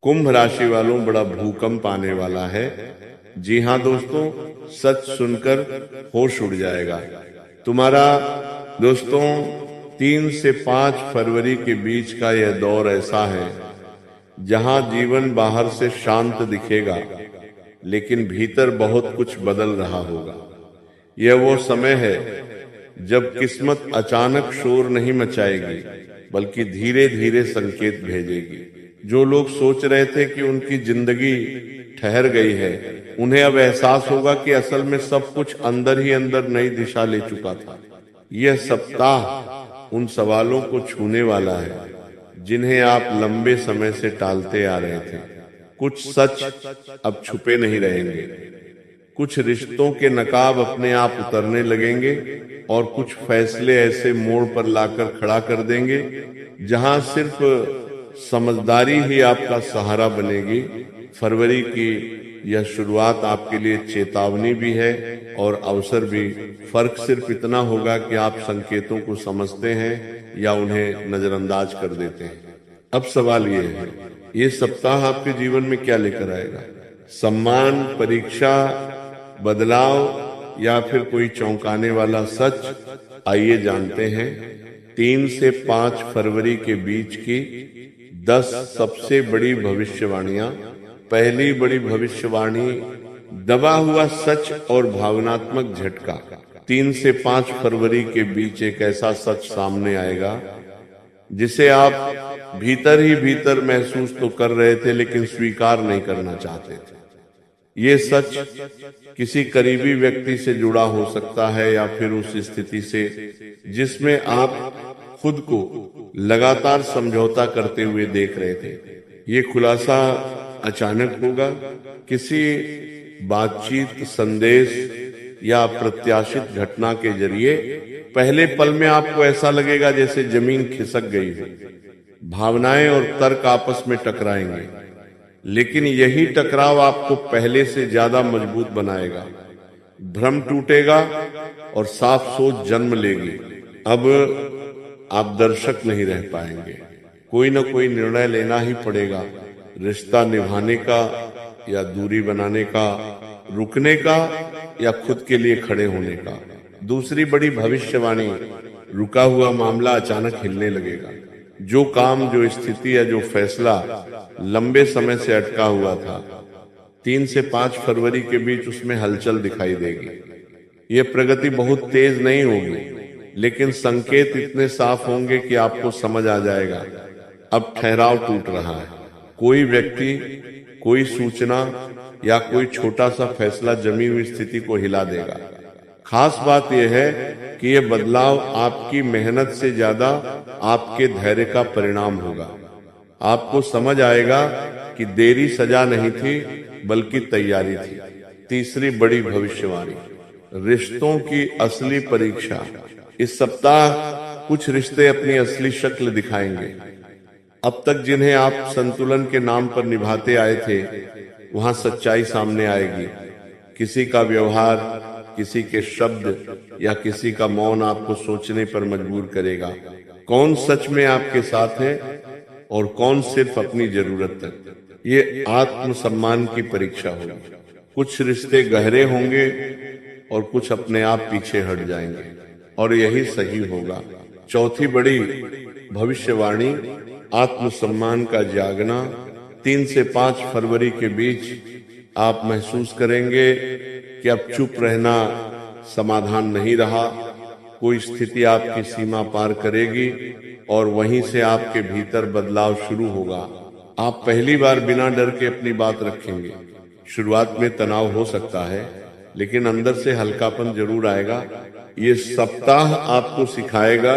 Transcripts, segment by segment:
कुंभ राशि वालों, बड़ा भूकंप आने वाला है। जी हाँ दोस्तों, सच सुनकर होश उड़ जाएगा तुम्हारा। दोस्तों, 3 से 5 फरवरी के बीच का यह दौर ऐसा है जहां जीवन बाहर से शांत दिखेगा, लेकिन भीतर बहुत कुछ बदल रहा होगा। यह वो समय है जब किस्मत अचानक शोर नहीं मचाएगी, बल्कि धीरे धीरे संकेत भेजेगी। जो लोग सोच रहे थे कि उनकी जिंदगी ठहर गई है, उन्हें अब एहसास होगा कि असल में सब कुछ अंदर ही अंदर नई दिशा ले चुका था। यह सप्ताह उन सवालों को छूने वाला है जिन्हें आप लंबे समय से टालते आ रहे थे। कुछ सच अब छुपे नहीं रहेंगे, कुछ रिश्तों के नकाब अपने आप उतरने लगेंगे, और कुछ फैसले ऐसे मोड़ पर लाकर खड़ा कर देंगे जहां सिर्फ समझदारी ही आपका सहारा बनेगी। फरवरी की यह शुरुआत आपके लिए चेतावनी भी है और अवसर भी। फर्क सिर्फ इतना होगा कि आप संकेतों को समझते हैं या उन्हें नजरअंदाज कर देते हैं। अब सवाल ये है, ये सप्ताह आपके जीवन में क्या लेकर आएगा? सम्मान, परीक्षा, बदलाव, या फिर कोई चौंकाने वाला सच? आइए जानते हैं 3 से 5 फरवरी के बीच की 10 सबसे बड़ी भविष्यवाणियां। पहली बड़ी भविष्यवाणी, दबा हुआ सच और भावनात्मक झटका। 3 से 5 फरवरी के बीच एक ऐसा सच सामने आएगा जिसे आप भीतर ही भीतर महसूस तो कर रहे थे, लेकिन स्वीकार नहीं करना चाहते थे। ये सच किसी करीबी व्यक्ति से जुड़ा हो सकता है, या फिर उस स्थिति से जिसमें आप खुद को लगातार समझौता करते हुए देख रहे थे। ये खुलासा अचानक होगा, किसी बातचीत, संदेश या अप्रत्याशित घटना के जरिए। पहले पल में आपको ऐसा लगेगा जैसे जमीन खिसक गई है। भावनाएं और तर्क आपस में टकराएंगे, लेकिन यही टकराव आपको पहले से ज्यादा मजबूत बनाएगा। भ्रम टूटेगा और साफ सोच जन्म लेगी। अब आप दर्शक नहीं रह पाएंगे, कोई ना कोई निर्णय लेना ही पड़ेगा। रिश्ता निभाने का या दूरी बनाने का, रुकने का या खुद के लिए खड़े होने का। दूसरी बड़ी भविष्यवाणी, रुका हुआ मामला अचानक हिलने लगेगा। जो काम, जो स्थिति या जो फैसला लंबे समय से अटका हुआ था, 3 से 5 फरवरी के बीच उसमें हलचल दिखाई देगी। ये प्रगति बहुत तेज नहीं होगी, लेकिन संकेत इतने साफ होंगे कि आपको समझ आ जाएगा अब ठहराव टूट रहा है। कोई व्यक्ति, कोई सूचना या कोई छोटा सा फैसला जमी हुई स्थिति को हिला देगा। खास बात यह है कि यह बदलाव आपकी मेहनत से ज्यादा आपके धैर्य का परिणाम होगा। आपको समझ आएगा कि देरी सजा नहीं थी, बल्कि तैयारी थी। तीसरी बड़ी भविष्यवाणी, रिश्तों की असली परीक्षा। इस सप्ताह कुछ रिश्ते अपनी असली शक्ल दिखाएंगे। अब तक जिन्हें आप संतुलन के नाम पर निभाते आए थे, वहां सच्चाई सामने आएगी। किसी का व्यवहार, किसी के शब्द या किसी का मौन आपको सोचने पर मजबूर करेगा। कौन सच में आपके साथ है और कौन सिर्फ अपनी जरूरत तक। ये आत्मसम्मान की परीक्षा होगी। कुछ रिश्ते गहरे होंगे और कुछ अपने आप पीछे हट जाएंगे, और यही सही होगा। चौथी बड़ी भविष्यवाणी, आत्मसम्मान का जागना। 3 से 5 फरवरी के बीच आप महसूस करेंगे कि अब चुप रहना समाधान नहीं रहा। कोई स्थिति आपकी सीमा पार करेगी और वहीं से आपके भीतर बदलाव शुरू होगा। आप पहली बार बिना डर के अपनी बात रखेंगे। शुरुआत में तनाव हो सकता है, लेकिन अंदर से हल्कापन जरूर आएगा। ये सप्ताह आपको सिखाएगा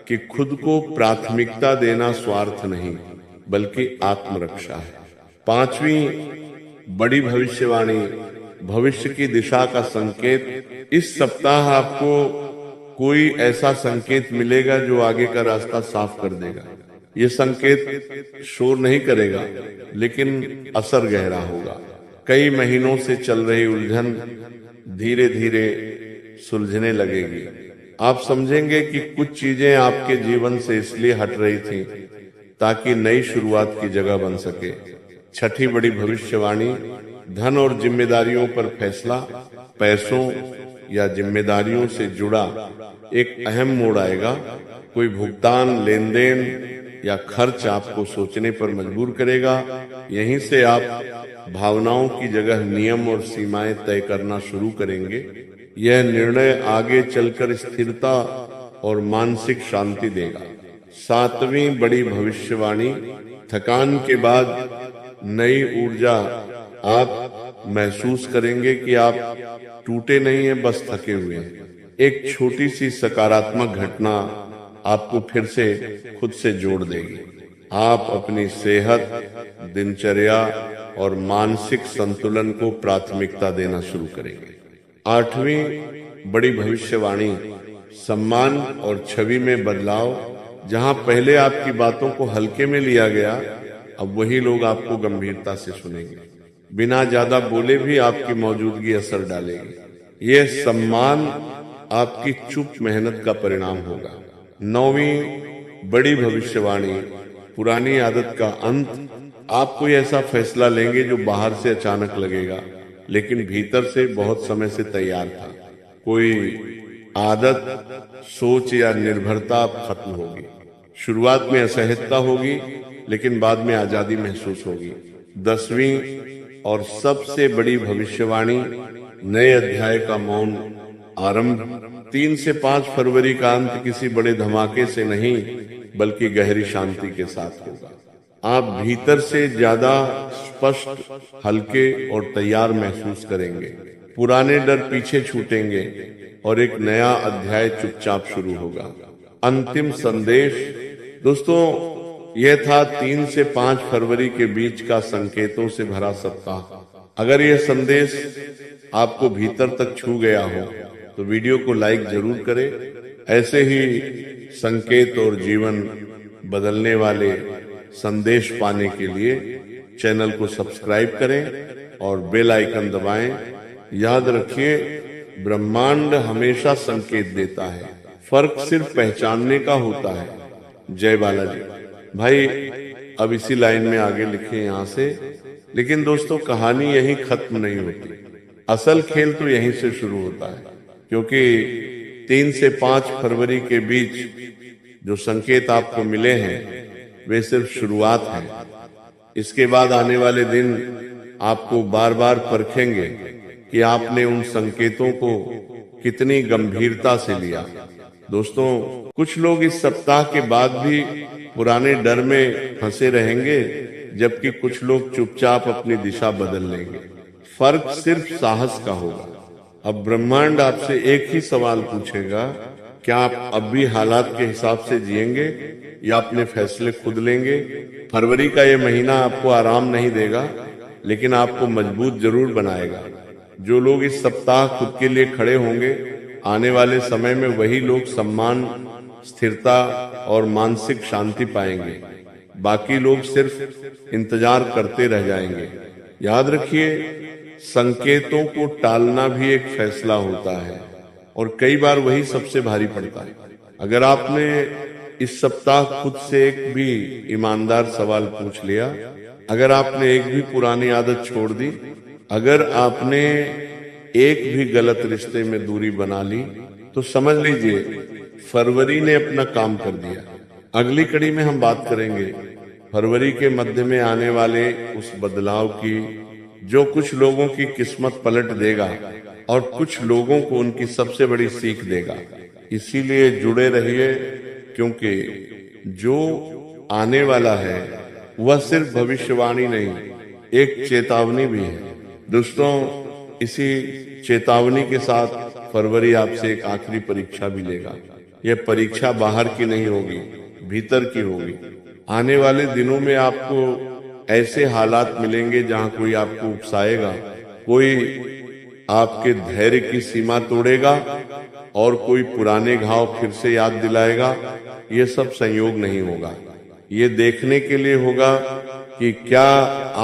कि खुद को प्राथमिकता देना स्वार्थ नहीं, बल्कि आत्मरक्षा है। 5वीं बड़ी भविष्यवाणी, भविष्य की दिशा का संकेत। इस सप्ताह आपको कोई ऐसा संकेत मिलेगा जो आगे का रास्ता साफ कर देगा। ये संकेत शोर नहीं करेगा, लेकिन असर गहरा होगा। कई महीनों से चल रही उलझन धीरे धीरे सुलझने लगेगी। आप समझेंगे कि कुछ चीजें आपके जीवन से इसलिए हट रही थी ताकि नई शुरुआत की जगह बन सके। छठी बड़ी भविष्यवाणी, धन और जिम्मेदारियों पर फैसला। पैसों या जिम्मेदारियों से जुड़ा एक अहम मोड़ आएगा। कोई भुगतान, लेन देन या खर्च आपको सोचने पर मजबूर करेगा। यहीं से आप भावनाओं की जगह नियम और सीमाएं तय करना शुरू करेंगे। यह निर्णय आगे चलकर स्थिरता और मानसिक शांति देगा। सातवीं बड़ी भविष्यवाणी, थकान के बाद नई ऊर्जा। आप महसूस करेंगे कि आप टूटे नहीं हैं, बस थके हुए हैं। एक छोटी सी सकारात्मक घटना आपको फिर से खुद से जोड़ देगी। आप अपनी सेहत, दिनचर्या और मानसिक संतुलन को प्राथमिकता देना शुरू करेंगे। आठवीं बड़ी भविष्यवाणी, सम्मान और छवि में बदलाव। जहां पहले आपकी बातों को हल्के में लिया गया, अब वही लोग आपको गंभीरता से सुनेंगे। बिना ज्यादा बोले भी आपकी मौजूदगी असर डालेगी। यह सम्मान आपकी चुप मेहनत का परिणाम होगा। नौवीं बड़ी भविष्यवाणी, पुरानी आदत का अंत। आप कोई ऐसा फैसला लेंगे जो बाहर से अचानक लगेगा, लेकिन भीतर से बहुत समय से तैयार था। कोई आदत, सोच या निर्भरता अब खत्म होगी। शुरुआत में असहजता होगी, लेकिन बाद में आजादी महसूस होगी। 10वीं और सबसे बड़ी भविष्यवाणी, नए अध्याय का मौन आरंभ। 3 से 5 फरवरी का अंत किसी बड़े धमाके से नहीं, बल्कि गहरी शांति के साथ होगा। आप भीतर से ज्यादा स्पष्ट, हल्के और तैयार महसूस करेंगे। पुराने डर पीछे छूटेंगे और एक नया अध्याय चुपचाप शुरू होगा। अंतिम संदेश दोस्तों, यह था 3 से 5 फरवरी के बीच का संकेतों से भरा सप्ताह। अगर यह संदेश आपको भीतर तक छू गया हो तो वीडियो को लाइक जरूर करें। ऐसे ही संकेत और जीवन बदलने वाले संदेश पाने के लिए चैनल को सब्सक्राइब करें और बेल आइकन दबाएं। याद रखिए, ब्रह्मांड हमेशा संकेत देता है, फर्क सिर्फ पहचानने का होता है। जय बालाजी। भाई अब इसी लाइन में आगे लिखे यहां से। लेकिन दोस्तों, कहानी यहीं खत्म नहीं होती। असल खेल तो यहीं से शुरू होता है, क्योंकि 3 से 5 फरवरी के बीच जो संकेत आपको मिले हैं वे सिर्फ शुरुआत है। इसके बाद आने वाले दिन आपको बार बार परखेंगे कि आपने उन संकेतों को कितनी गंभीरता से लिया। दोस्तों, कुछ लोग इस सप्ताह के बाद भी पुराने डर में फंसे रहेंगे, जबकि कुछ लोग चुपचाप अपनी दिशा बदल लेंगे। फर्क सिर्फ साहस का होगा। अब ब्रह्मांड आपसे एक ही सवाल पूछेगा, क्या आप अब भी हालात के हिसाब से जिएंगे या अपने फैसले खुद लेंगे? फरवरी का ये महीना आपको आराम नहीं देगा, लेकिन आपको मजबूत जरूर बनाएगा। जो लोग इस सप्ताह खुद के लिए खड़े होंगे, आने वाले समय में वही लोग सम्मान, स्थिरता और मानसिक शांति पाएंगे। बाकी लोग सिर्फ इंतजार करते रह जाएंगे। याद रखिए, संकेतों को टालना भी एक फैसला होता है और कई बार वही सबसे भारी पड़ता है। अगर आपने इस सप्ताह खुद से एक भी ईमानदार सवाल पूछ लिया, अगर आपने एक भी पुरानी आदत छोड़ दी, अगर आपने एक भी गलत रिश्ते में दूरी बना ली, तो समझ लीजिए फरवरी ने अपना काम कर दिया। अगली कड़ी में हम बात करेंगे फरवरी के मध्य में आने वाले उस बदलाव की, जो कुछ लोगों की किस्मत पलट देगा और कुछ लोगों को उनकी सबसे बड़ी सीख देगा। इसीलिए जुड़े रहिए, क्योंकि जो आने वाला है वह सिर्फ भविष्यवाणी नहीं, एक चेतावनी भी है। दोस्तों, इसी चेतावनी के साथ फरवरी आपसे एक आखिरी परीक्षा भी लेगा। यह परीक्षा बाहर की नहीं होगी, भीतर की होगी। आने वाले दिनों में आपको ऐसे हालात मिलेंगे जहां कोई आपको उकसाएगा, कोई आपके धैर्य की सीमा तोड़ेगा और कोई पुराने घाव फिर से याद दिलाएगा। ये सब संयोग नहीं होगा, ये देखने के लिए होगा कि क्या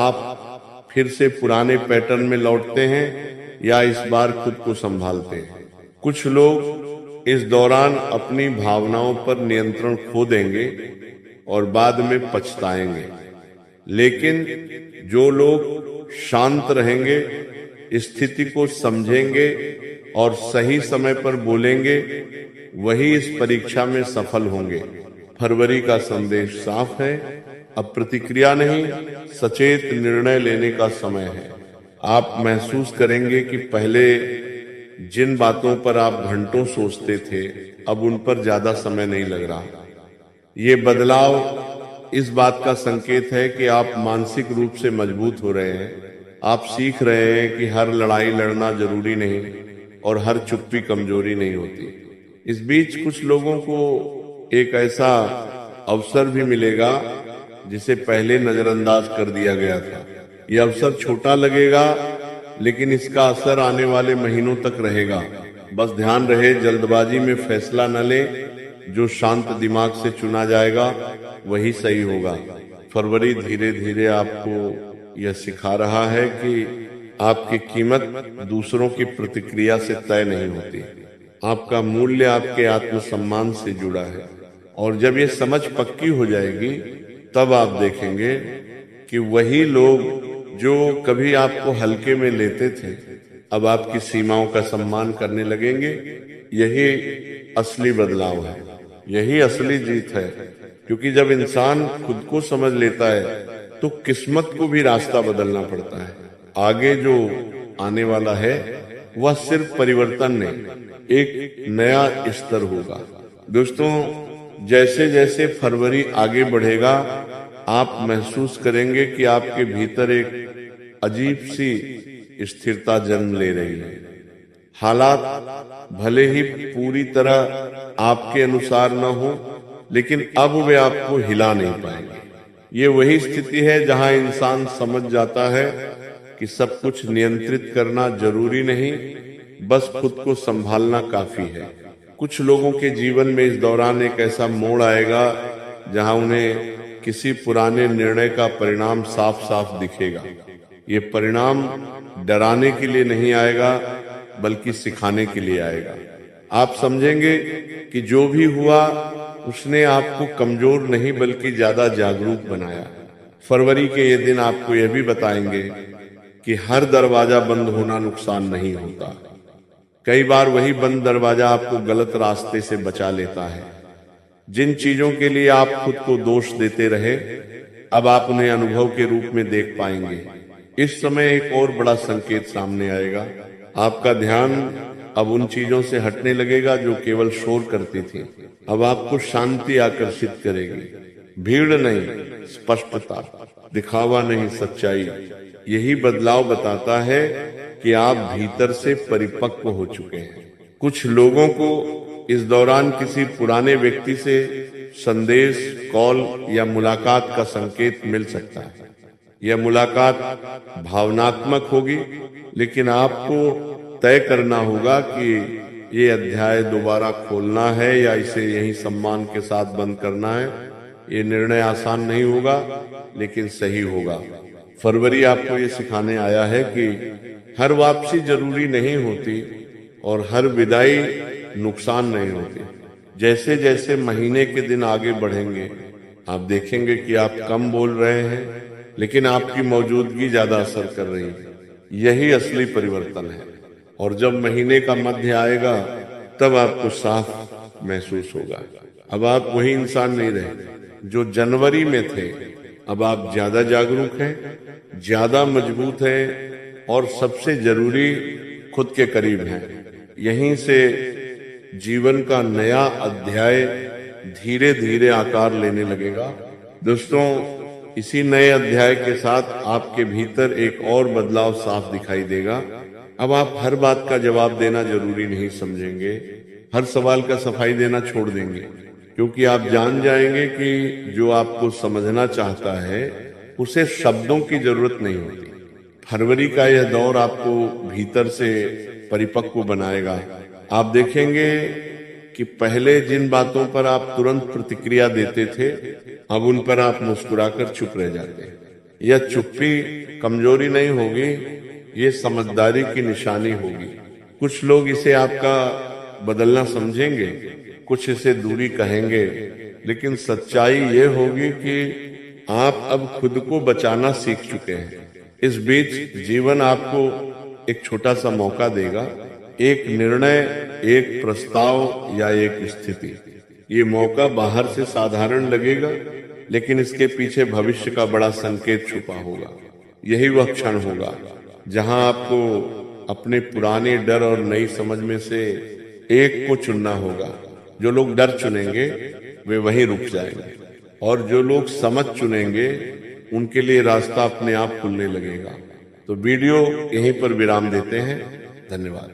आप फिर से पुराने पैटर्न में लौटते हैं या इस बार खुद को संभालते हैं। कुछ लोग इस दौरान अपनी भावनाओं पर नियंत्रण खो देंगे और बाद में पछताएंगे। लेकिन जो लोग शांत रहेंगे, स्थिति को समझेंगे और सही समय पर बोलेंगे, वही इस परीक्षा में सफल होंगे। फरवरी का संदेश साफ है। अब प्रतिक्रिया नहीं, सचेत निर्णय लेने का समय है। आप महसूस करेंगे कि पहले जिन बातों पर आप घंटों सोचते थे, अब उन पर ज्यादा समय नहीं लग रहा। ये बदलाव इस बात का संकेत है कि आप मानसिक रूप से मजबूत हो रहे हैं। आप सीख रहे हैं कि हर लड़ाई लड़ना जरूरी नहीं और हर चुप्पी कमजोरी नहीं होती। इस बीच कुछ लोगों को एक ऐसा अवसर भी मिलेगा जिसे पहले नजरअंदाज कर दिया गया था। यह अवसर छोटा लगेगा, लेकिन इसका असर आने वाले महीनों तक रहेगा। बस ध्यान रहे, जल्दबाजी में फैसला न ले। जो शांत दिमाग से चुना जाएगा वही सही होगा। फरवरी धीरे धीरे आपको यह सिखा रहा है कि आपकी कीमत दूसरों की प्रतिक्रिया से तय नहीं होती। आपका मूल्य आपके आत्मसम्मान से जुड़ा है। और जब ये समझ पक्की हो जाएगी, तब आप देखेंगे कि वही लोग जो कभी आपको हल्के में लेते थे, अब आपकी सीमाओं का सम्मान करने लगेंगे। यही असली बदलाव है, यही असली जीत है। क्योंकि जब इंसान खुद को समझ लेता है, तो किस्मत को भी रास्ता बदलना पड़ता है। आगे जो आने वाला है वह सिर्फ परिवर्तन नहीं, एक नया स्तर होगा। दोस्तों, जैसे जैसे फरवरी आगे बढ़ेगा, आप महसूस करेंगे कि आपके भीतर एक अजीब सी स्थिरता जन्म ले रही है। हालात भले ही पूरी तरह आपके अनुसार न हो, लेकिन अब वे आपको हिला नहीं पाएंगे। ये वही स्थिति है जहां इंसान समझ जाता है कि सब कुछ नियंत्रित करना जरूरी नहीं, बस खुद को संभालना काफी है। कुछ लोगों के जीवन में इस दौरान एक ऐसा मोड़ आएगा जहां उन्हें किसी पुराने निर्णय का परिणाम साफ साफ दिखेगा। ये परिणाम डराने के लिए नहीं आएगा, बल्कि सिखाने के लिए आएगा। आप समझेंगे कि जो भी हुआ उसने आपको कमजोर नहीं बल्कि ज्यादा जागरूक बनाया। फरवरी के ये दिन आपको यह भी बताएंगे कि हर दरवाजा बंद होना नुकसान नहीं होता। कई बार वही बंद दरवाजा आपको गलत रास्ते से बचा लेता है। जिन चीजों के लिए आप खुद को दोष देते रहे, अब आप उन्हें अनुभव के रूप में देख पाएंगे। इस समय एक और बड़ा संकेत सामने आएगा। आपका ध्यान अब उन चीजों से हटने लगेगा जो केवल शोर करती थी। अब आपको शांति आकर्षित करेगी। भीड़ नहीं, स्पष्टता, दिखावा नहीं, सच्चाई। यही बदलाव बताता है कि आप भीतर से परिपक्व हो चुके हैं। कुछ लोगों को इस दौरान किसी पुराने व्यक्ति से संदेश, कॉल या मुलाकात का संकेत मिल सकता है। यह मुलाकात भावनात्मक होगी, लेकिन आपको तय करना होगा कि ये अध्याय दोबारा खोलना है या इसे यहीं सम्मान के साथ बंद करना है। ये निर्णय आसान नहीं होगा, लेकिन सही होगा। फरवरी आपको ये सिखाने आया है कि हर वापसी जरूरी नहीं होती और हर विदाई नुकसान नहीं होती। जैसे जैसे महीने के दिन आगे बढ़ेंगे, आप देखेंगे कि आप कम बोल रहे हैं, लेकिन आपकी मौजूदगी ज्यादा असर कर रही है। यही असली परिवर्तन है। और जब महीने का मध्य आएगा, तब आपको साफ महसूस होगा। अब आप वही इंसान नहीं रहे जो जनवरी में थे। अब आप ज्यादा जागरूक हैं, ज्यादा मजबूत हैं और सबसे जरूरी, खुद के करीब हैं। यहीं से जीवन का नया अध्याय धीरे धीरे आकार लेने लगेगा। दोस्तों, इसी नए अध्याय के साथ आपके भीतर एक और बदलाव साफ दिखाई देगा। अब आप हर बात का जवाब देना जरूरी नहीं समझेंगे, हर सवाल का सफाई देना छोड़ देंगे, क्योंकि आप जान जाएंगे कि जो आपको समझना चाहता है उसे शब्दों की जरूरत नहीं होती। फरवरी का यह दौर आपको भीतर से परिपक्व बनाएगा। आप देखेंगे कि पहले जिन बातों पर आप तुरंत प्रतिक्रिया देते थे, अब उन पर आप मुस्कुराकर चुप रह जाते हैं। यह चुप्पी कमजोरी नहीं होगी, ये समझदारी की निशानी होगी। कुछ लोग इसे आपका बदलना समझेंगे, कुछ इसे दूरी कहेंगे, लेकिन सच्चाई ये होगी कि आप अब खुद को बचाना सीख चुके हैं। इस बीच जीवन आपको एक छोटा सा मौका देगा, एक निर्णय, एक प्रस्ताव या एक स्थिति। ये मौका बाहर से साधारण लगेगा, लेकिन इसके पीछे भविष्य का बड़ा संकेत छुपा होगा। यही वह क्षण होगा जहां आपको अपने पुराने डर और नई समझ में से एक को चुनना होगा। जो लोग डर चुनेंगे वे वहीं रुक जाएंगे, और जो लोग समझ चुनेंगे उनके लिए रास्ता अपने आप खुलने लगेगा। तो वीडियो यहीं पर विराम देते हैं। धन्यवाद।